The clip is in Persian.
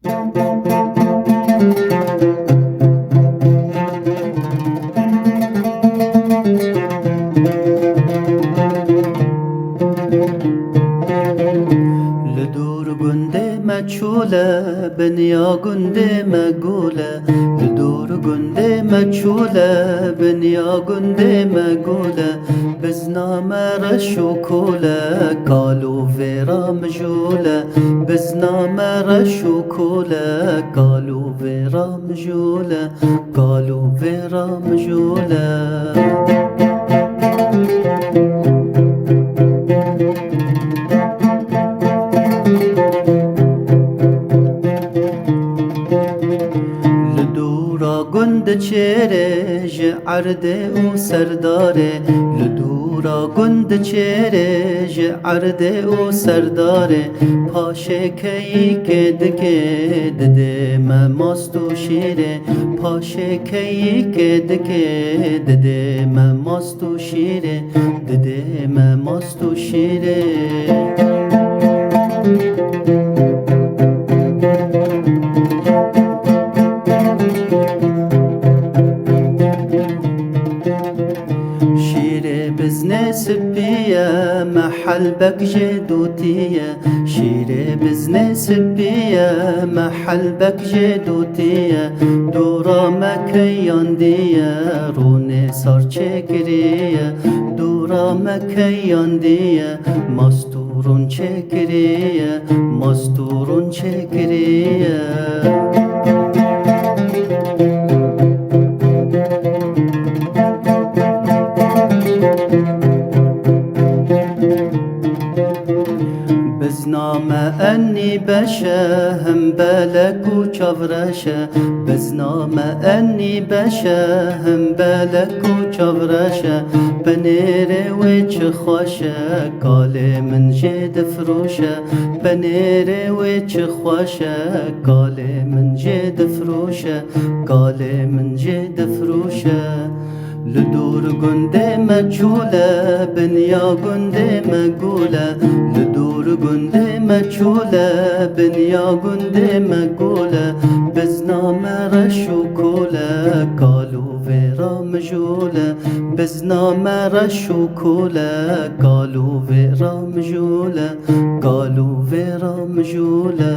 لدور گنده مچوله بنیا گنده مگوله لدور گنده مچوله بنیا گنده مگوله بزنام رشوکوله کالو ویرا مجوله بزنام رشوکوله کالو ویرا مجوله کالو ویرا مجوله گند چهره ج عرده و سرداره لدورا گند چهره ج عرده و سرداره پاشه کی که دکه دده مماست و شیره پاشه کی که دکه دده مماست و شیره دده مماست و شیره بزنه سبیه محل بک جدوتیه شیر بزنه سبیه محل بک جدوتیه دورا مکیان دیه رونه سار چکریه دورا مکیان دیه مستورون چکریه مستورون چکریه بزنام اني بشه هم بلك و چاورشه بزنام اني بشه هم بلك و چاورشه بنيره و چه خوشه کاله من جد فروشه بنيره و چه خوشه کاله من جد فروشه کاله من جد فروشه لدور گنده مچوله بنیا گنده مگوله لدور گنده مچوله بنیا گنده مگوله بزنام رشوکوله کالو ویرا مجوله بزنام رشوکوله کالو ویرا مجوله کالو ویرا مجوله